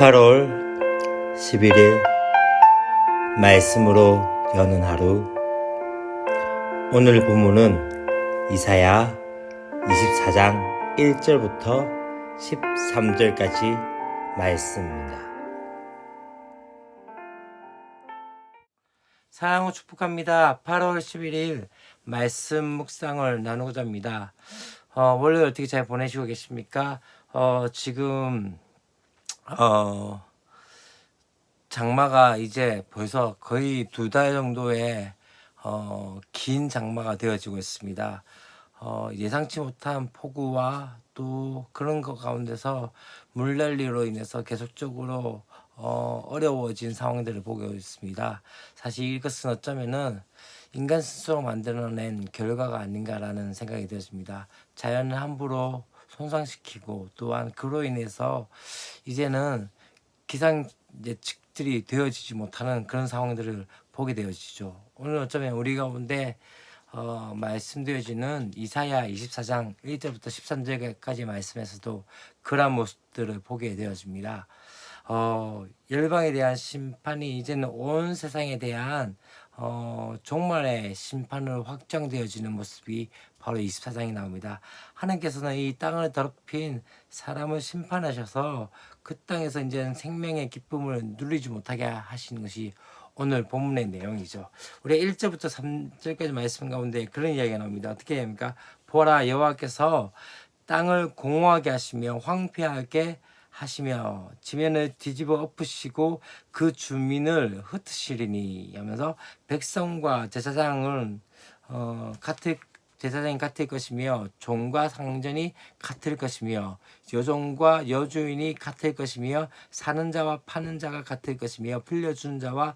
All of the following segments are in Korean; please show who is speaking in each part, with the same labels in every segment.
Speaker 1: 8월 11일 말씀으로 여는 하루. 오늘 본문은 이사야 24장 1절부터 13절까지 말씀입니다. 사랑으로 축복합니다. 8월 11일 말씀 묵상을 나누고자 합니다. 원래 어떻게 잘 보내시고 계십니까? 지금 장마가 이제 벌써 거의 2달 정도의 긴 장마가 되어지고 있습니다. 예상치 못한 폭우와 또 그런 것 가운데서 물난리로 인해서 계속적으로 어려워진 상황들을 보고 있습니다. 사실 이것은 어쩌면은 인간 스스로 만들어낸 결과가 아닌가라는 생각이 들었습니다. 자연을 함부로 손상시키고 또한 그로 인해서 이제는 기상 예측들이 되어지지 못하는 그런 상황들을 보게 되어지죠. 오늘 어쩌면 우리 가운데 말씀되어지는 이사야 24장 1절부터 13절까지 말씀에서도 그러한 모습들을 보게 되어집니다. 열방에 대한 심판이 이제는 온 세상에 대한 종말의 심판으로 확정되어지는 모습이 바로 24장이 나옵니다. 하나님께서는 이 땅을 더럽힌 사람을 심판하셔서 그 땅에서 이제는 생명의 기쁨을 누리지 못하게 하시는 것이 오늘 본문의 내용이죠. 우리 1절부터 3절까지 말씀 가운데 그런 이야기가 나옵니다. 어떻게 합니까? 보라, 여호와께서 땅을 공허하게 하시며 황폐하게 하시며 지면을 뒤집어 엎으시고 그 주민을 흩으시리니 하면서 백성과 제사장은 제사장이 같을 것이며 종과 상전이 같을 것이며 여종과 여주인이 같을 것이며 사는 자와 파는 자가 같을 것이며 빌려준 자와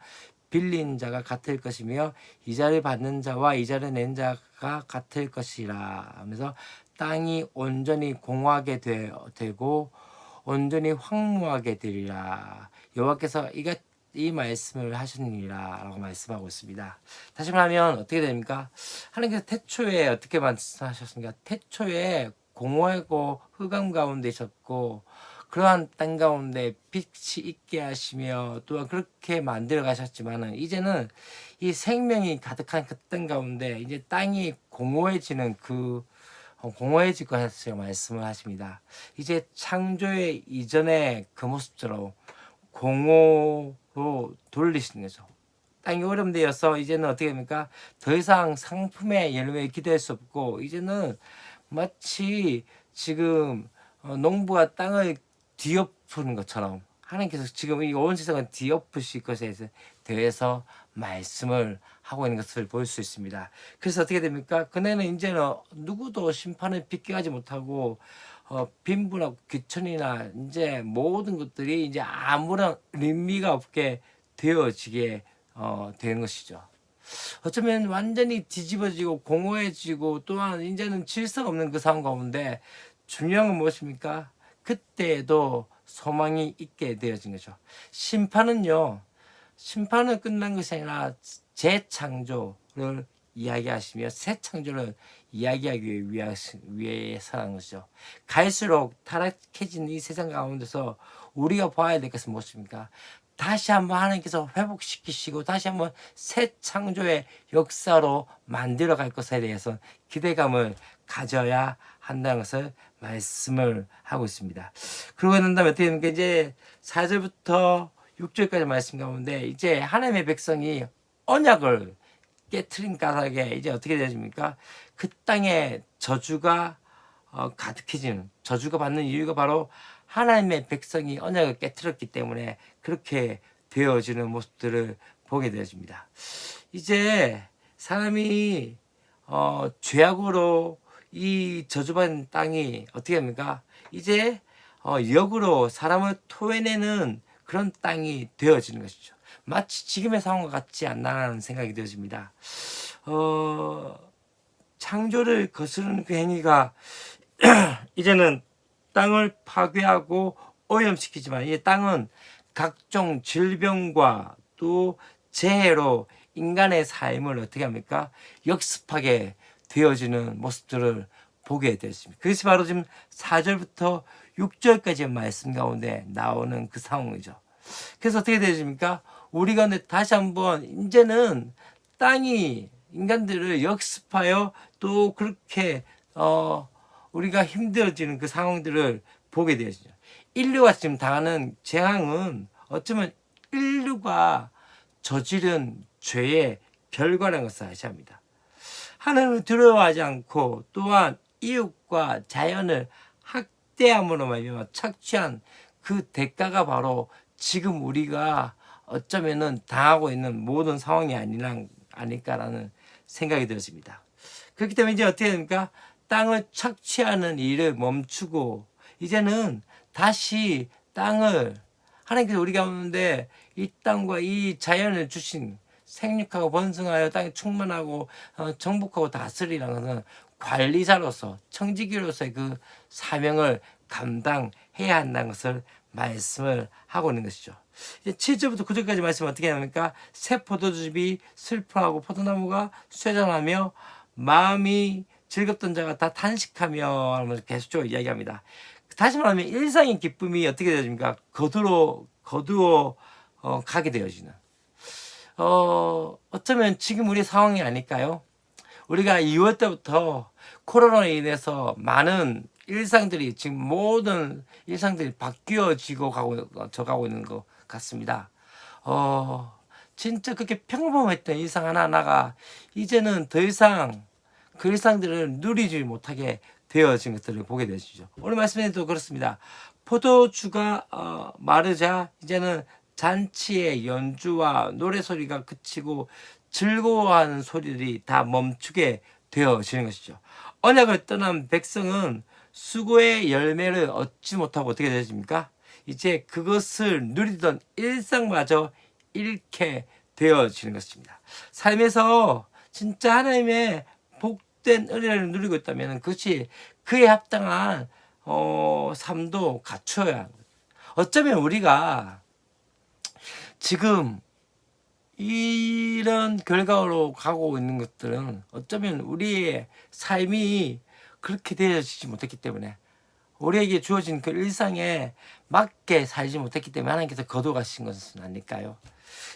Speaker 1: 빌린 자가 같을 것이며 이자를 받는 자와 이자를 낸 자가 같을 것이라 하면서 땅이 온전히 공허하게 되고 온전히 황무하게 되리라. 여호와께서 이 말씀을 하시니라 라고 말씀하고 있습니다. 다시 말하면 어떻게 됩니까? 하나님께서 태초에 어떻게 말씀하셨습니까? 태초에 공허하고 흑암 가운데 있었고 그러한 땅 가운데 빛이 있게 하시며 또한 그렇게 만들어 가셨지만은 이제는 이 생명이 가득한 그 땅 가운데 이제 땅이 공허해지는 공허해질 것이라고 말씀을 하십니다. 이제 창조의 이전의 그 모습처럼 공허로 돌리시는 거죠. 땅이 오염되어서 이제는 어떻게 됩니까? 더 이상 상품의 열매에 기대할 수 없고 이제는 마치 지금 농부가 땅을 뒤엎는 것처럼 하나님께서 지금 이 온 세상을 뒤엎으실 것에 대해서 말씀을 하고 있는 것을 볼 수 있습니다. 그래서 어떻게 됩니까? 그네는 이제는 누구도 심판을 비껴가지 못하고 빈부나 귀천이나 이제 모든 것들이 이제 아무런 의미가 없게 되어지게 되는 것이죠. 어쩌면 완전히 뒤집어지고 공허해지고 또한 이제는 질서가 없는 그 상황 가운데 중요한 건 무엇입니까? 그때에도 소망이 있게 되어진 거죠. 심판은 끝난 것이 아니라 재창조를 이야기하시며 새 창조를 이야기하기 위해서라는 것이죠. 갈수록 타락해진 이 세상 가운데서 우리가 봐야 될 것은 무엇입니까? 다시 한번 하나님께서 회복시키시고 다시 한번 새 창조의 역사로 만들어 갈 것에 대해서 기대감을 가져야 한다는 것을 말씀을 하고 있습니다. 그러고 난 다음에 어떻게 됩니까? 이제 4절부터 6절까지 말씀 가운데 이제 하나님의 백성이 언약을 깨트린 까닭에 이제 어떻게 되십니까? 그 땅에 저주가 가득해지는, 저주가 받는 이유가 바로 하나님의 백성이 언약을 깨트렸기 때문에 그렇게 되어지는 모습들을 보게 되어집니다. 이제 사람이 죄악으로 이 저주받은 땅이 어떻게 합니까? 이제 역으로 사람을 토해내는 그런 땅이 되어지는 것이죠. 마치 지금의 상황과 같지 않나라는 생각이 되어집니다. 창조를 거스르는 그 행위가 이제는 땅을 파괴하고 오염시키지만 이 땅은 각종 질병과 또 재해로 인간의 삶을 어떻게 합니까? 역습하게 되어지는 모습들을 보게 되었습니다. 그것이 바로 지금 4절부터 6절까지의 말씀 가운데 나오는 그 상황이죠. 그래서 어떻게 되십니까? 우리가 근데 다시 한번 이제는 땅이 인간들을 역습하여 또 그렇게 우리가 힘들어지는 그 상황들을 보게 되어지죠. 인류가 지금 당하는 재앙은 어쩌면 인류가 저지른 죄의 결과라는 것을 아셔야 합니다. 하나님을 두려워하지 않고 또한 이웃과 자연을 학대함으로 말미암아 착취한 그 대가가 바로 지금 우리가 어쩌면은 당하고 있는 모든 상황이 아닐까라는 생각이 들었습니다. 그렇기 때문에 이제 어떻게 됩니까? 땅을 착취하는 일을 멈추고 이제는 다시 땅을 하나님께서 우리 가운데 이 땅과 이 자연을 주신 생육하고 번성하여 땅에 충만하고 정복하고 다스리라는 것은 관리자로서 청지기로서의 그 사명을 감당해야 한다는 것을 말씀을 하고 있는 것이죠. 이제 7절부터 9절까지 말씀은 어떻게 합니까? 새 포도즙이 슬퍼하고 포도나무가 쇠잔하며 마음이 즐겁던 자가 다 탄식하며 하면서 계속적으로 이야기합니다. 다시 말하면 일상의 기쁨이 어떻게 되어집니까? 거두어 가게 되어지는. 어쩌면 지금 우리 상황이 아닐까요? 우리가 2월 때부터 코로나로 인해서 많은 일상들이 지금 모든 일상들이 바뀌어지고 져가고 있는 것 같습니다. 진짜 그렇게 평범했던 일상 하나하나가 이제는 더 이상 그 일상들을 누리지 못하게 되어진 것들을 보게 되시죠. 오늘 말씀에도 그렇습니다. 포도주가 마르자 이제는 잔치의 연주와 노래소리가 그치고 즐거워하는 소리들이 다 멈추게 되어지는 것이죠. 언약을 떠난 백성은 수고의 열매를 얻지 못하고 어떻게 되십니까? 이제 그것을 누리던 일상마저 잃게 되어지는 것입니다. 삶에서 진짜 하나님의 복된 은혜를 누리고 있다면 그것이 그에 합당한 삶도 갖춰야 하는 거죠. 어쩌면 우리가 지금 이런 결과로 가고 있는 것들은 어쩌면 우리의 삶이 그렇게 되어지지 못했기 때문에 우리에게 주어진 그 일상에 맞게 살지 못했기 때문에 하나님께서 거둬가신 것은 아닐까요?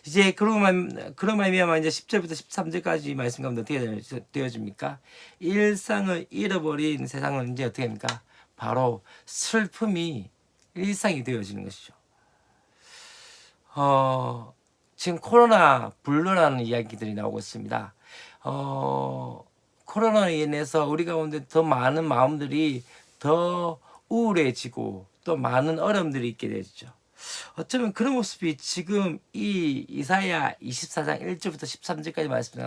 Speaker 1: 이제 그런 말미암아 이제 10절부터 13절까지 말씀 가운데 어떻게 되어집니까? 일상을 잃어버린 세상은 이제 어떻게 됩니까? 바로 슬픔이 일상이 되어지는 것이죠. 지금 코로나 블루라는 이야기들이 나오고 있습니다. 코로나로 인해서 우리 가운데 더 많은 마음들이 더 우울해지고 또 많은 어려움들이 있게 되죠. 어쩌면 그런 모습이 지금 이 이사야 24장 1절부터 13절까지 말씀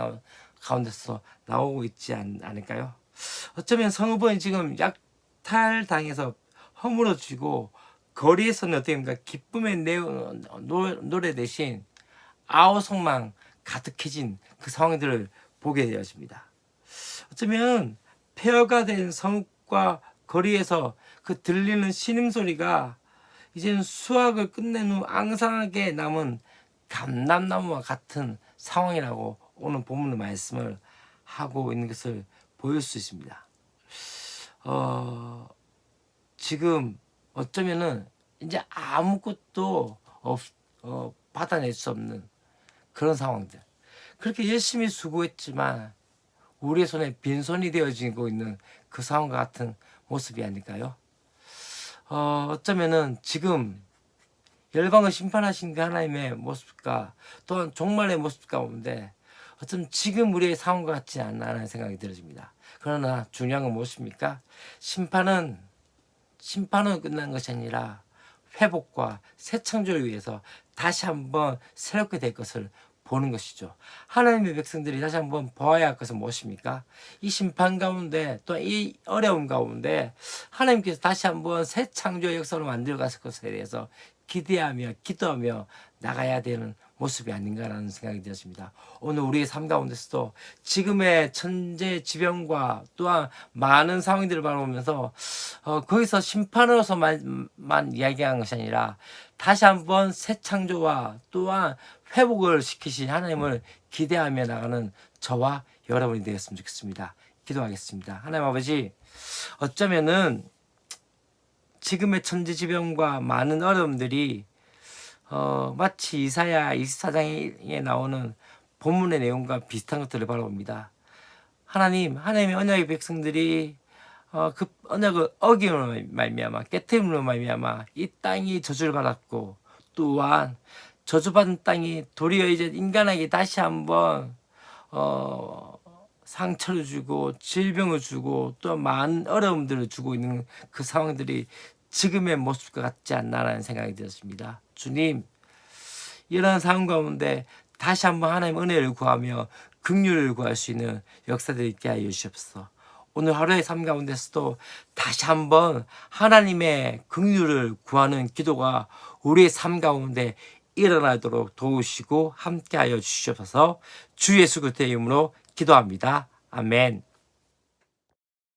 Speaker 1: 가운데서 나오고 있지 않을까요? 어쩌면 성읍은 지금 약탈당해서 허물어지고 거리에서는 어떻게 합니까? 기쁨의 노래 대신 아우성만 가득해진 그 상황들을 보게 되어집니다. 어쩌면 폐허가 된 성읍과 거리에서 그 들리는 신음소리가 이제는 수확을 끝낸 후 앙상하게 남은 감람나무와 같은 상황이라고 오늘 본문의 말씀을 하고 있는 것을 보일 수 있습니다. 지금 어쩌면은 이제 아무것도 받아낼 수 없는 그런 상황들. 그렇게 열심히 수고했지만 우리의 손에 빈손이 되어지고 있는 그 상황과 같은 모습이 아닐까요? 어쩌면은 지금 열방을 심판하신 그 하나님의 모습과 또한 종말의 모습 가운데 어쩌면 지금 우리의 상황과 같지 않나라는 생각이 들어집니다. 그러나 중요한 건 무엇입니까? 심판은 끝난 것이 아니라 회복과 새 창조를 위해서 다시 한번 새롭게 될 것을 보는 것이죠. 하나님의 백성들이 다시 한번 보아야 할 것은 무엇입니까? 이 심판 가운데 또 이 어려움 가운데 하나님께서 다시 한번 새 창조의 역사를 만들어 가실 것에 대해서 기대하며 기도하며 나가야 되는 모습이 아닌가라는 생각이 들었습니다. 오늘 우리의 삶 가운데서도 지금의 천재지변과 또한 많은 상황들을 바라보면서 거기서 심판으로서만 이야기하는 것이 아니라 다시 한번 새 창조와 또한 회복을 시키신 하나님을 기대하며 나가는 저와 여러분이 되었으면 좋겠습니다. 기도하겠습니다. 하나님 아버지, 어쩌면은 지금의 천재지변과 많은 어려움들이 마치 이사야 24장에 나오는 본문의 내용과 비슷한 것들을 바라봅니다. 하나님의 언약의 백성들이 그 언약을 어김으로 말미암아 깨트림으로 말미암아 이 땅이 저주를 받았고, 또한 저주받은 땅이 도리어 이제 인간에게 다시 한번 상처를 주고 질병을 주고 또 많은 어려움들을 주고 있는 그 상황들이 지금의 모습과 같지 않나라는 생각이 들었습니다. 주님, 이런 상황 가운데 다시 한번 하나님 은혜를 구하며 긍휼을 구할 수 있는 역사들이 있게 하여 주시옵소서. 오늘 하루의 삶 가운데서도 다시 한번 하나님의 긍휼을 구하는 기도가 우리의 삶 가운데 일어나도록 도우시고 함께하여 주시옵소서. 주 예수 그리스도의 이름으로 기도합니다. 아멘.